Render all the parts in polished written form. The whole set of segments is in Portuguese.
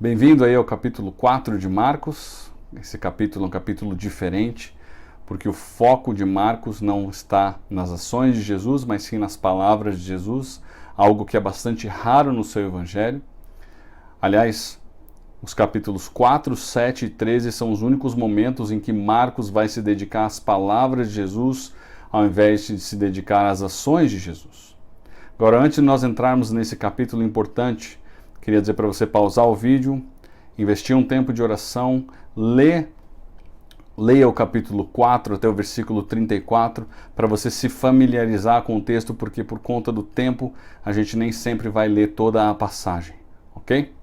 Bem-vindo aí ao capítulo 4 de Marcos. Esse capítulo é um capítulo diferente, porque o foco de Marcos não está nas ações de Jesus, mas sim nas palavras de Jesus, algo que é bastante raro no seu evangelho. Aliás, os capítulos 4, 7 e 13 são os únicos momentos em que Marcos vai se dedicar às palavras de Jesus, ao invés de se dedicar às ações de Jesus. Agora, antes de nós entrarmos nesse capítulo importante, queria dizer para você pausar o vídeo, investir um tempo de oração, leia o capítulo 4 até o versículo 34, para você se familiarizar com o texto, porque por conta do tempo a gente nem sempre vai ler toda a passagem, ok?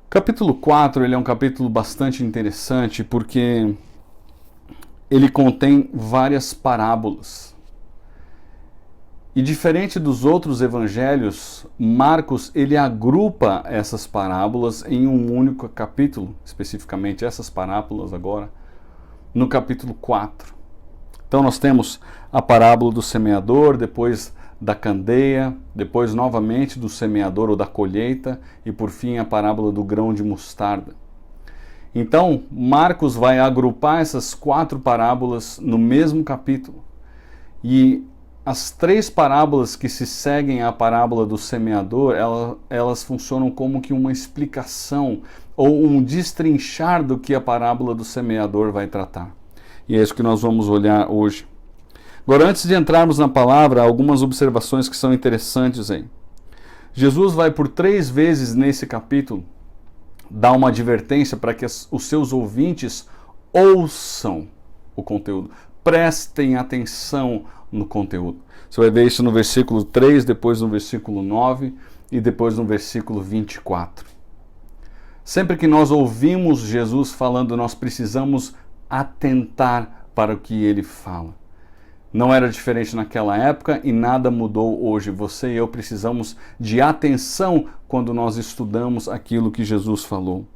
O capítulo 4 ele é um capítulo bastante interessante, porque ele contém várias parábolas. E diferente dos outros evangelhos, Marcos ele agrupa essas parábolas em um único capítulo, especificamente essas parábolas agora, no capítulo 4. Então nós temos a parábola do semeador, depois da candeia, depois novamente do semeador ou da colheita e por fim a parábola do grão de mostarda. Então Marcos vai agrupar essas 4 parábolas no mesmo capítulo. E as 3 parábolas que se seguem à parábola do semeador, elas funcionam como que uma explicação ou um destrinchar do que a parábola do semeador vai tratar. E é isso que nós vamos olhar hoje. Agora, antes de entrarmos na palavra, algumas observações que são interessantes aí. Jesus vai por 3 vezes nesse capítulo dar uma advertência para que os seus ouvintes ouçam o conteúdo, prestem atenção no conteúdo. Você vai ver isso no versículo 3, depois no versículo 9 e depois no versículo 24. Sempre que nós ouvimos Jesus falando, nós precisamos atentar para o que ele fala. Não era diferente naquela época e nada mudou hoje. Você e eu precisamos de atenção quando nós estudamos aquilo que Jesus falou.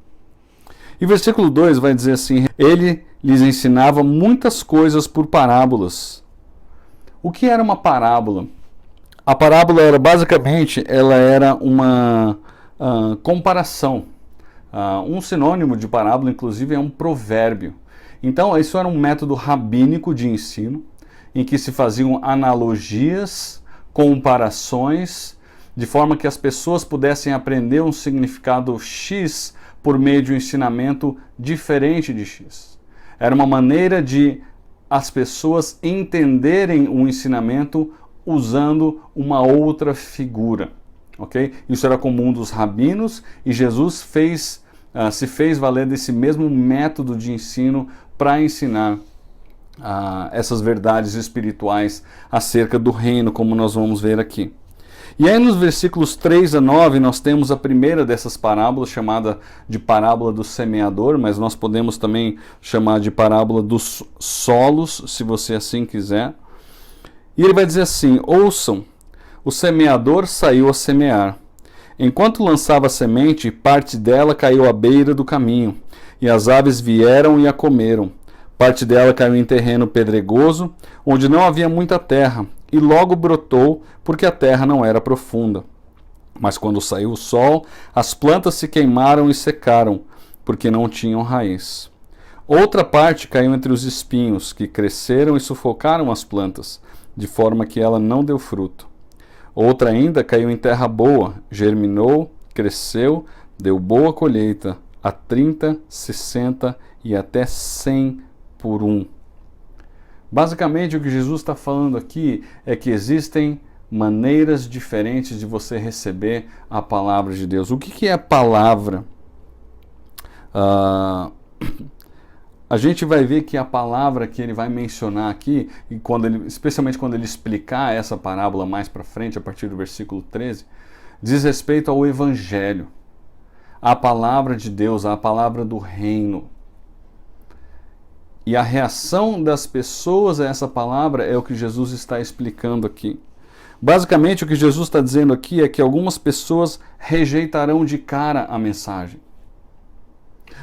E versículo 2 vai dizer assim: ele lhes ensinava muitas coisas por parábolas. O que era uma parábola? A parábola era basicamente, ela era uma comparação. Um sinônimo de parábola, inclusive, é um provérbio. Então, isso era um método rabínico de ensino, em que se faziam analogias, comparações, de forma que as pessoas pudessem aprender um significado X por meio de um ensinamento diferente de X. Era uma maneira de as pessoas entenderem o ensinamento usando uma outra figura, ok? Isso era comum dos rabinos e Jesus se fez valer desse mesmo método de ensino para ensinar essas verdades espirituais acerca do reino, como nós vamos ver aqui. E aí nos versículos 3 a 9 nós temos a primeira dessas parábolas, chamada de parábola do semeador, mas nós podemos também chamar de parábola dos solos, se você assim quiser. E ele vai dizer assim: ouçam, o semeador saiu a semear. Enquanto lançava a semente, parte dela caiu à beira do caminho, e as aves vieram e a comeram. Parte dela caiu em terreno pedregoso, onde não havia muita terra, e logo brotou, porque a terra não era profunda. Mas quando saiu o sol, as plantas se queimaram e secaram, porque não tinham raiz. Outra parte caiu entre os espinhos, que cresceram e sufocaram as plantas, de forma que ela não deu fruto. Outra ainda caiu em terra boa, germinou, cresceu, deu boa colheita, a 30, 60 e até 100 por 1. Basicamente, o que Jesus está falando aqui é que existem maneiras diferentes de você receber a palavra de Deus. O que é a palavra? A gente vai ver que a palavra que ele vai mencionar aqui, e especialmente quando ele explicar essa parábola mais para frente, a partir do versículo 13, diz respeito ao Evangelho, à palavra de Deus, à palavra do reino. E a reação das pessoas a essa palavra é o que Jesus está explicando aqui. Basicamente, o que Jesus está dizendo aqui é que algumas pessoas rejeitarão de cara a mensagem.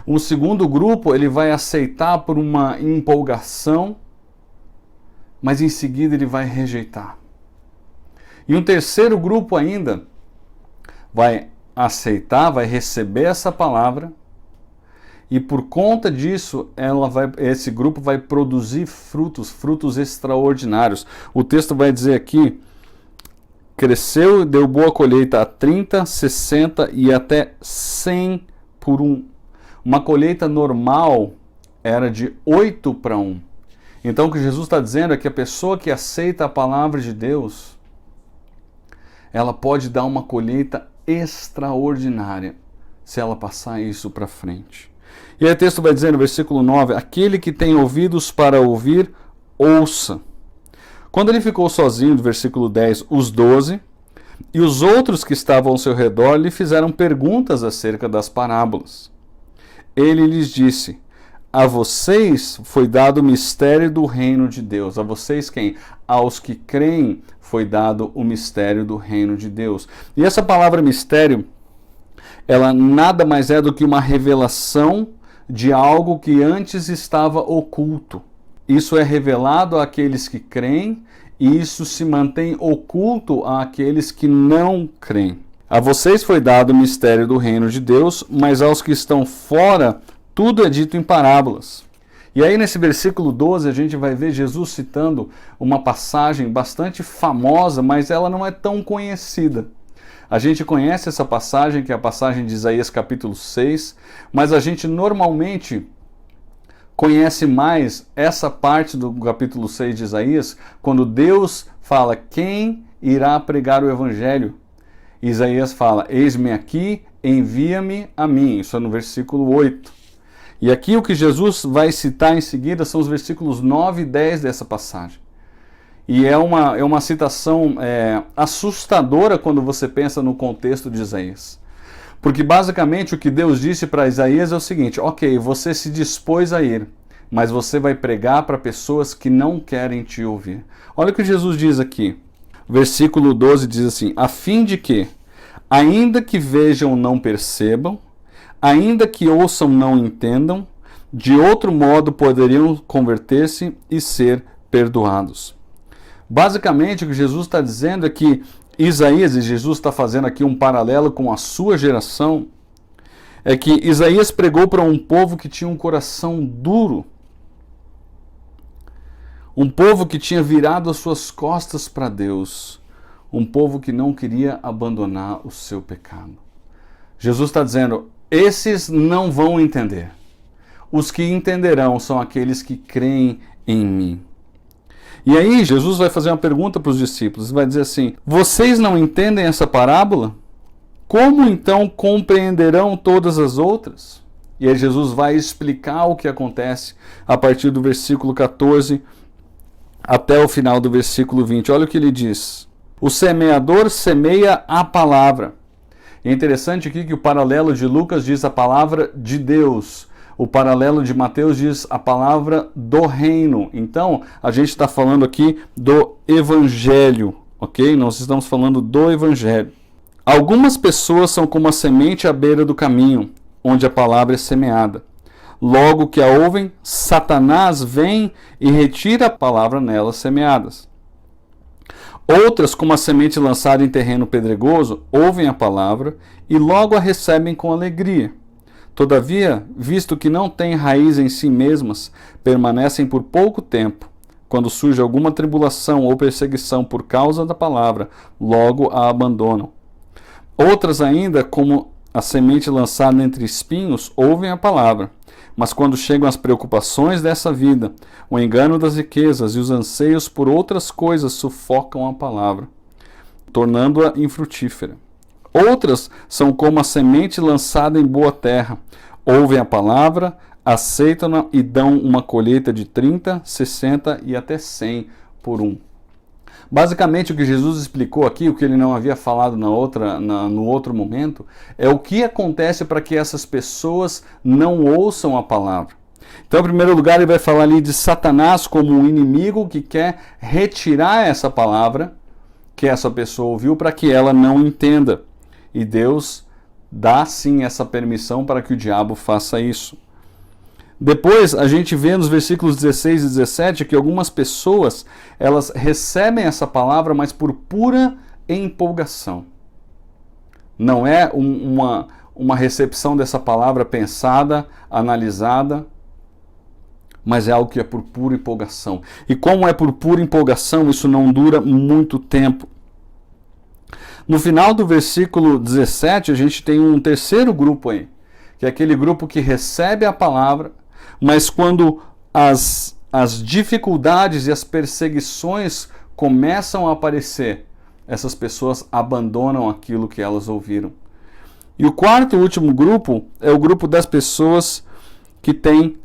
Um segundo grupo, ele vai aceitar por uma empolgação, mas em seguida ele vai rejeitar. E um terceiro grupo ainda vai aceitar, vai receber essa palavra, e por conta disso, esse grupo vai produzir frutos extraordinários. O texto vai dizer aqui, cresceu e deu boa colheita a 30, 60 e até 100 por um. Uma colheita normal era de 8 para 1. Então o que Jesus está dizendo é que a pessoa que aceita a palavra de Deus, ela pode dar uma colheita extraordinária se ela passar isso para frente. E aí o texto vai dizer no versículo 9, aquele que tem ouvidos para ouvir, ouça. Quando ele ficou sozinho, no versículo 10, os 12 e os outros que estavam ao seu redor lhe fizeram perguntas acerca das parábolas. Ele lhes disse, a vocês foi dado o mistério do reino de Deus. A vocês quem? Aos que creem foi dado o mistério do reino de Deus. E essa palavra mistério, ela nada mais é do que uma revelação de algo que antes estava oculto. Isso é revelado àqueles que creem e isso se mantém oculto àqueles que não creem. A vocês foi dado o mistério do reino de Deus, mas aos que estão fora, tudo é dito em parábolas. E aí nesse versículo 12 a gente vai ver Jesus citando uma passagem bastante famosa, mas ela não é tão conhecida. A gente conhece essa passagem, que é a passagem de Isaías capítulo 6, mas a gente normalmente conhece mais essa parte do capítulo 6 de Isaías, quando Deus fala quem irá pregar o evangelho. Isaías fala, eis-me aqui, envia-me a mim. Isso é no versículo 8. E aqui o que Jesus vai citar em seguida são os versículos 9 e 10 dessa passagem. E é uma citação assustadora quando você pensa no contexto de Isaías. Porque basicamente o que Deus disse para Isaías é o seguinte, ok, você se dispôs a ir, mas você vai pregar para pessoas que não querem te ouvir. Olha o que Jesus diz aqui. Versículo 12 diz assim, a fim de que, ainda que vejam não percebam, ainda que ouçam não entendam, de outro modo poderiam converter-se e ser perdoados. Basicamente, o que Jesus está dizendo é que Isaías, e Jesus está fazendo aqui um paralelo com a sua geração, é que Isaías pregou para um povo que tinha um coração duro, um povo que tinha virado as suas costas para Deus, um povo que não queria abandonar o seu pecado. Jesus está dizendo, esses não vão entender. Os que entenderão são aqueles que creem em mim. E aí Jesus vai fazer uma pergunta para os discípulos, vai dizer assim, vocês não entendem essa parábola? Como então compreenderão todas as outras? E aí Jesus vai explicar o que acontece a partir do versículo 14 até o final do versículo 20. Olha o que ele diz. O semeador semeia a palavra. É interessante aqui que o paralelo de Lucas diz a palavra de Deus. O paralelo de Mateus diz a palavra do reino. Então, a gente está falando aqui do evangelho, ok? Nós estamos falando do evangelho. Algumas pessoas são como a semente à beira do caminho, onde a palavra é semeada. Logo que a ouvem, Satanás vem e retira a palavra nelas semeadas. Outras, como a semente lançada em terreno pedregoso, ouvem a palavra e logo a recebem com alegria. Todavia, visto que não têm raiz em si mesmas, permanecem por pouco tempo. Quando surge alguma tribulação ou perseguição por causa da palavra, logo a abandonam. Outras ainda, como a semente lançada entre espinhos, ouvem a palavra. Mas quando chegam as preocupações dessa vida, o engano das riquezas e os anseios por outras coisas sufocam a palavra, tornando-a infrutífera. Outras são como a semente lançada em boa terra. Ouvem a palavra, aceitam-na e dão uma colheita de 30, 60 e até 100 por um. Basicamente, o que Jesus explicou aqui, o que ele não havia falado no outro momento, é o que acontece para que essas pessoas não ouçam a palavra. Então, em primeiro lugar, ele vai falar ali de Satanás como um inimigo que quer retirar essa palavra que essa pessoa ouviu para que ela não entenda. E Deus dá sim essa permissão para que o diabo faça isso. Depois a gente vê nos versículos 16 e 17 que algumas pessoas elas recebem essa palavra, mas por pura empolgação. Não é uma recepção dessa palavra pensada, analisada, mas é algo que é por pura empolgação. E como é por pura empolgação, isso não dura muito tempo. No final do versículo 17, a gente tem um terceiro grupo aí, que é aquele grupo que recebe a palavra, mas quando as dificuldades e as perseguições começam a aparecer, essas pessoas abandonam aquilo que elas ouviram. E o quarto e último grupo é o grupo das pessoas que têm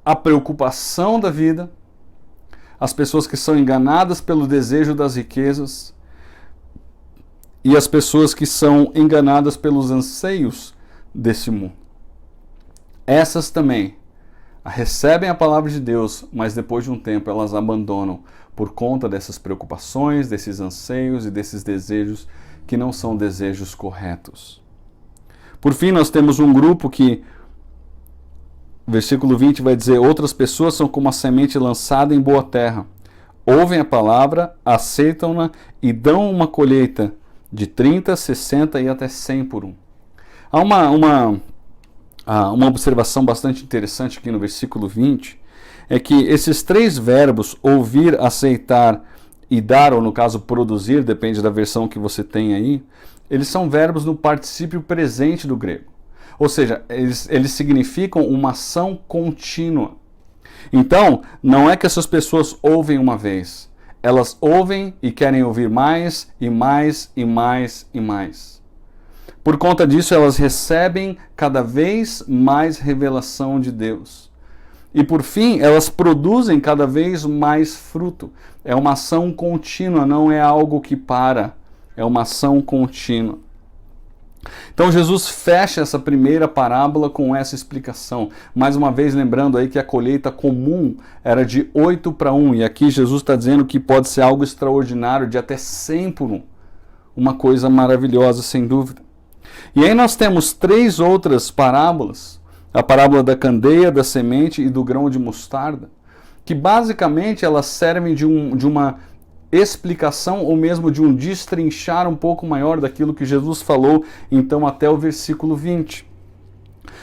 a preocupação da vida, as pessoas que são enganadas pelo desejo das riquezas e as pessoas que são enganadas pelos anseios desse mundo. Essas também recebem a palavra de Deus, mas depois de um tempo elas abandonam por conta dessas preocupações, desses anseios e desses desejos que não são desejos corretos. Por fim, nós temos um grupo que, versículo 20 vai dizer: outras pessoas são como a semente lançada em boa terra. Ouvem a palavra, aceitam-na e dão uma colheita de 30, 60 e até 100 por um. Há uma observação bastante interessante aqui no versículo 20, é que esses três verbos, ouvir, aceitar e dar, ou no caso produzir, depende da versão que você tem aí, eles são verbos no particípio presente do grego. Ou seja, eles significam uma ação contínua. Então, não é que essas pessoas ouvem uma vez. Elas ouvem e querem ouvir mais, e mais, e mais, e mais. Por conta disso, elas recebem cada vez mais revelação de Deus. E por fim, elas produzem cada vez mais fruto. É uma ação contínua, não é algo que para. É uma ação contínua. Então Jesus fecha essa primeira parábola com essa explicação. Mais uma vez lembrando aí que a colheita comum era de 8 para 1. E aqui Jesus está dizendo que pode ser algo extraordinário de até 100 por 1. Uma coisa maravilhosa, sem dúvida. E aí nós temos 3 outras parábolas. A parábola da candeia, da semente e do grão de mostarda, que basicamente elas servem de uma explicação ou mesmo de um destrinchar um pouco maior daquilo que Jesus falou, então até o versículo 20.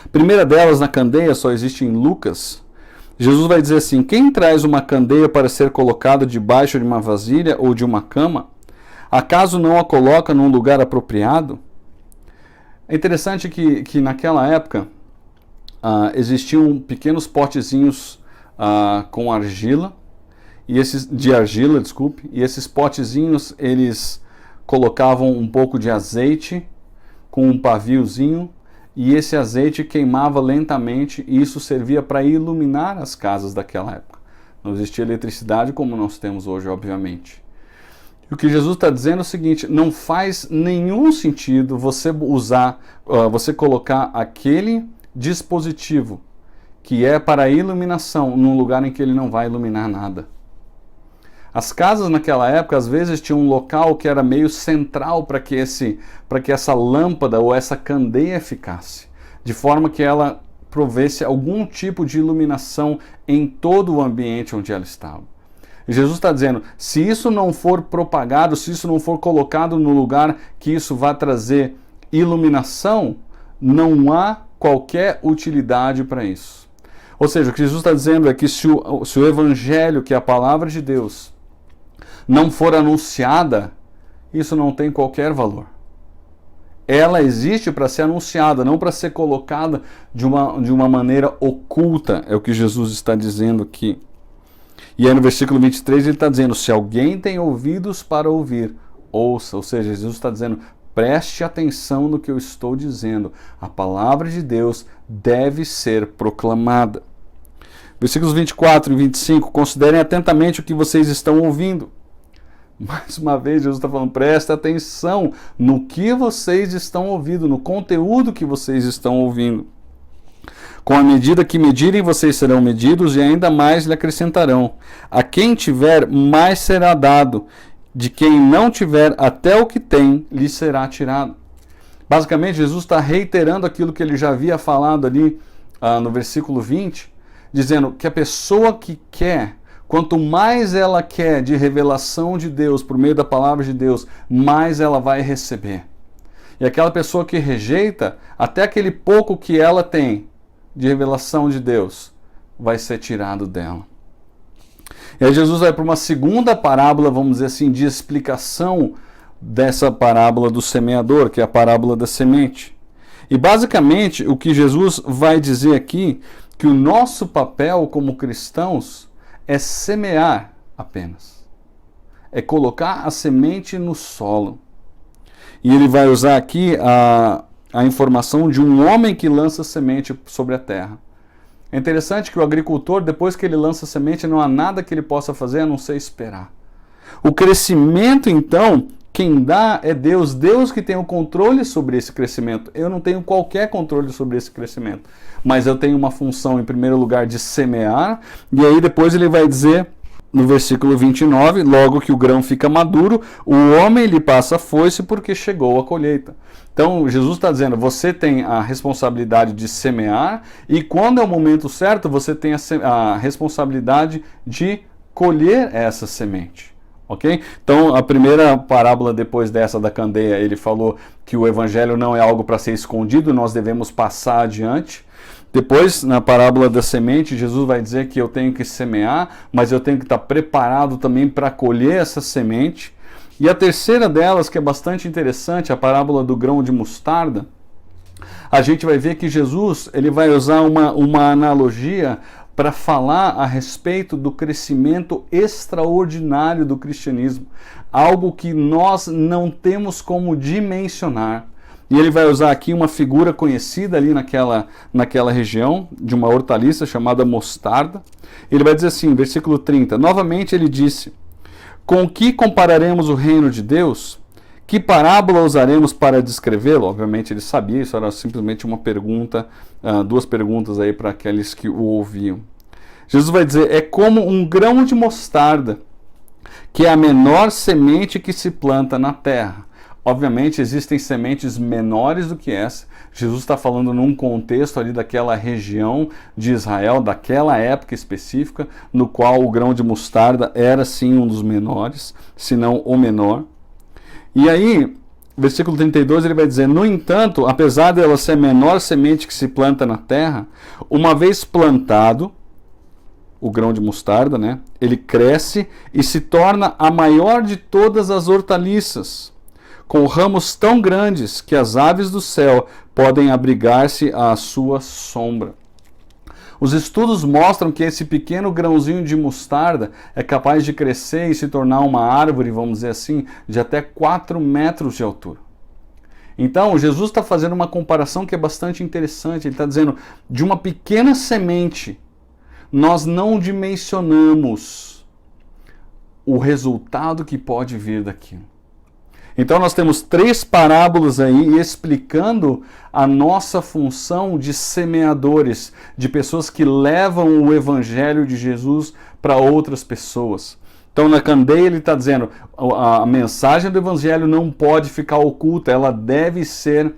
A primeira delas, na candeia, só existe em Lucas. Jesus vai dizer assim: quem traz uma candeia para ser colocada debaixo de uma vasilha ou de uma cama, acaso não a coloca num lugar apropriado? É interessante que naquela época existiam pequenos potezinhos com argila, e esses potezinhos eles colocavam um pouco de azeite com um paviozinho, e esse azeite queimava lentamente, e isso servia para iluminar as casas daquela época. Não existia eletricidade como nós temos hoje, obviamente. E o que Jesus está dizendo é o seguinte: não faz nenhum sentido você você colocar aquele dispositivo que é para a iluminação num lugar em que ele não vai iluminar nada. As casas naquela época às vezes tinham um local que era meio central para que essa lâmpada ou essa candeia ficasse, de forma que ela provesse algum tipo de iluminação em todo o ambiente onde ela estava. E Jesus está dizendo: se isso não for propagado, se isso não for colocado no lugar que isso vai trazer iluminação, não há qualquer utilidade para isso. Ou seja, o que Jesus está dizendo é que se o Evangelho, que é a palavra de Deus, não for anunciada, isso não tem qualquer valor. Ela existe para ser anunciada, não para ser colocada de uma maneira oculta, é o que Jesus está dizendo aqui. E aí no versículo 23 ele está dizendo: se alguém tem ouvidos para ouvir, ouça. Ou seja, Jesus está dizendo: preste atenção no que eu estou dizendo. A palavra de Deus deve ser proclamada. Versículos 24 e 25, considerem atentamente o que vocês estão ouvindo. Mais uma vez, Jesus está falando: presta atenção no que vocês estão ouvindo, no conteúdo que vocês estão ouvindo. Com a medida que medirem, vocês serão medidos e ainda mais lhe acrescentarão. A quem tiver, mais será dado. De quem não tiver, até o que tem, lhe será tirado. Basicamente, Jesus está reiterando aquilo que ele já havia falado ali no versículo 20, dizendo que a pessoa que quer, quanto mais ela quer de revelação de Deus por meio da palavra de Deus, mais ela vai receber. E aquela pessoa que rejeita, até aquele pouco que ela tem de revelação de Deus, vai ser tirado dela. E aí Jesus vai para uma segunda parábola, vamos dizer assim, de explicação dessa parábola do semeador, que é a parábola da semente. E basicamente o que Jesus vai dizer aqui, que o nosso papel como cristãos é semear apenas. É colocar a semente no solo. E ele vai usar aqui a informação de um homem que lança semente sobre a terra. É interessante que o agricultor, depois que ele lança a semente, não há nada que ele possa fazer a não ser esperar. O crescimento, então, quem dá é Deus. Deus que tem o controle sobre esse crescimento. Eu não tenho qualquer controle sobre esse crescimento. Mas eu tenho uma função, em primeiro lugar, de semear. E aí depois ele vai dizer, no versículo 29, logo que o grão fica maduro, o homem lhe passa a foice porque chegou a colheita. Então, Jesus está dizendo, você tem a responsabilidade de semear e quando é o momento certo, você tem a responsabilidade de colher essa semente. Ok? Então, a primeira parábola depois dessa da candeia, ele falou que o evangelho não é algo para ser escondido, nós devemos passar adiante. Depois, na parábola da semente, Jesus vai dizer que eu tenho que semear, mas eu tenho que estar preparado também para colher essa semente. E a terceira delas, que é bastante interessante, a parábola do grão de mostarda, a gente vai ver que Jesus ele vai usar uma analogia para falar a respeito do crescimento extraordinário do cristianismo, algo que nós não temos como dimensionar. E ele vai usar aqui uma figura conhecida ali naquela região, de uma hortaliça chamada mostarda. Ele vai dizer assim, versículo 30, novamente ele disse, com que compararemos o reino de Deus? Que parábola usaremos para descrevê-lo? Obviamente ele sabia, isso era simplesmente uma pergunta, duas perguntas aí para aqueles que o ouviam. Jesus vai dizer, é como um grão de mostarda, que é a menor semente que se planta na terra. Obviamente existem sementes menores do que essa. Jesus está falando num contexto ali daquela região de Israel, daquela época específica, no qual o grão de mostarda era sim um dos menores, se não o menor. E aí, versículo 32, ele vai dizer, no entanto, apesar dela ser a menor semente que se planta na terra, uma vez plantado, o grão de mostarda, né, ele cresce e se torna a maior de todas as hortaliças, com ramos tão grandes que as aves do céu podem abrigar-se à sua sombra. Os estudos mostram que esse pequeno grãozinho de mostarda é capaz de crescer e se tornar uma árvore, vamos dizer assim, de até 4 metros de altura. Então, Jesus está fazendo uma comparação que é bastante interessante. Ele está dizendo, de uma pequena semente, nós não dimensionamos o resultado que pode vir daquilo. Então nós temos 3 parábolas aí explicando a nossa função de semeadores, de pessoas que levam o evangelho de Jesus para outras pessoas. Então na candeia ele está dizendo, a mensagem do evangelho não pode ficar oculta, ela deve ser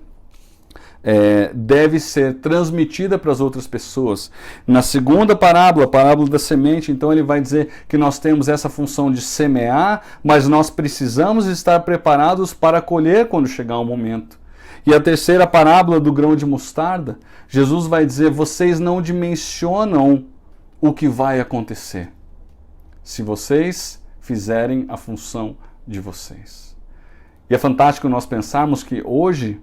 transmitida para as outras pessoas. Na segunda parábola, a parábola da semente, então ele vai dizer que nós temos essa função de semear, mas nós precisamos estar preparados para colher quando chegar o momento. E a terceira parábola do grão de mostarda, Jesus vai dizer, vocês não dimensionam o que vai acontecer se vocês fizerem a função de vocês. E é fantástico nós pensarmos que hoje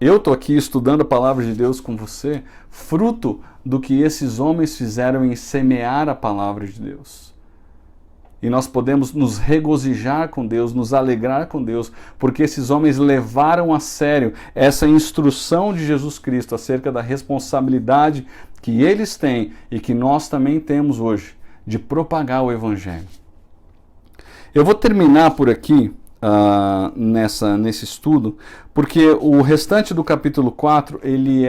eu estou aqui estudando a palavra de Deus com você, fruto do que esses homens fizeram em semear a palavra de Deus. E nós podemos nos regozijar com Deus, nos alegrar com Deus, porque esses homens levaram a sério essa instrução de Jesus Cristo acerca da responsabilidade que eles têm e que nós também temos hoje de propagar o Evangelho. Eu vou terminar por aqui, nesse estudo, porque o restante do capítulo 4 ele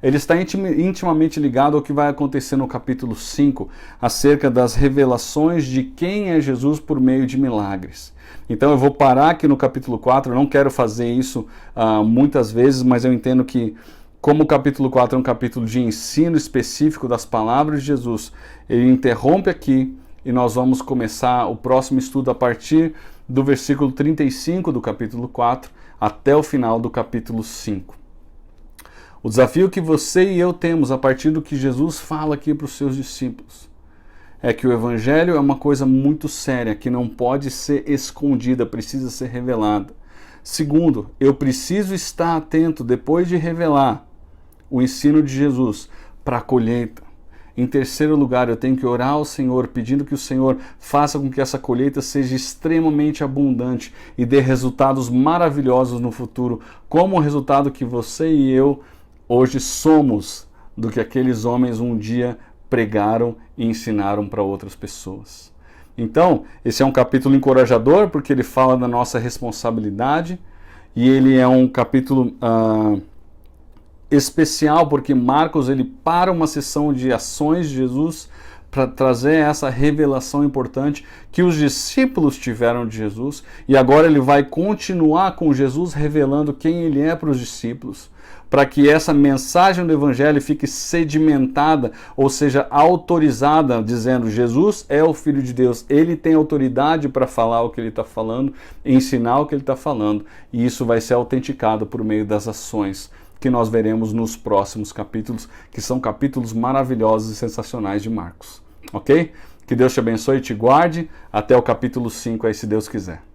está intimamente ligado ao que vai acontecer no capítulo 5, acerca das revelações de quem é Jesus por meio de milagres. Então eu vou parar aqui no capítulo 4, eu não quero fazer isso muitas vezes, mas eu entendo que como o capítulo 4 é um capítulo de ensino específico das palavras de Jesus, ele interrompe aqui e nós vamos começar o próximo estudo a partir do versículo 35 do capítulo 4, até o final do capítulo 5. O desafio que você e eu temos a partir do que Jesus fala aqui para os seus discípulos é que o Evangelho é uma coisa muito séria, que não pode ser escondida, precisa ser revelada. Segundo, eu preciso estar atento, depois de revelar o ensino de Jesus, para a colheita. Em terceiro lugar, eu tenho que orar ao Senhor, pedindo que o Senhor faça com que essa colheita seja extremamente abundante e dê resultados maravilhosos no futuro, como o resultado que você e eu hoje somos do que aqueles homens um dia pregaram e ensinaram para outras pessoas. Então, esse é um capítulo encorajador, porque ele fala da nossa responsabilidade, e ele é um capítulo especial, porque Marcos ele para uma sessão de ações de Jesus para trazer essa revelação importante que os discípulos tiveram de Jesus, e agora ele vai continuar com Jesus revelando quem ele é para os discípulos, para que essa mensagem do Evangelho fique sedimentada, ou seja, autorizada, dizendo Jesus é o Filho de Deus, ele tem autoridade para falar o que ele está falando, ensinar o que ele está falando, e isso vai ser autenticado por meio das ações que nós veremos nos próximos capítulos, que são capítulos maravilhosos e sensacionais de Marcos. Ok? Que Deus te abençoe e te guarde. Até o capítulo 5 aí, se Deus quiser.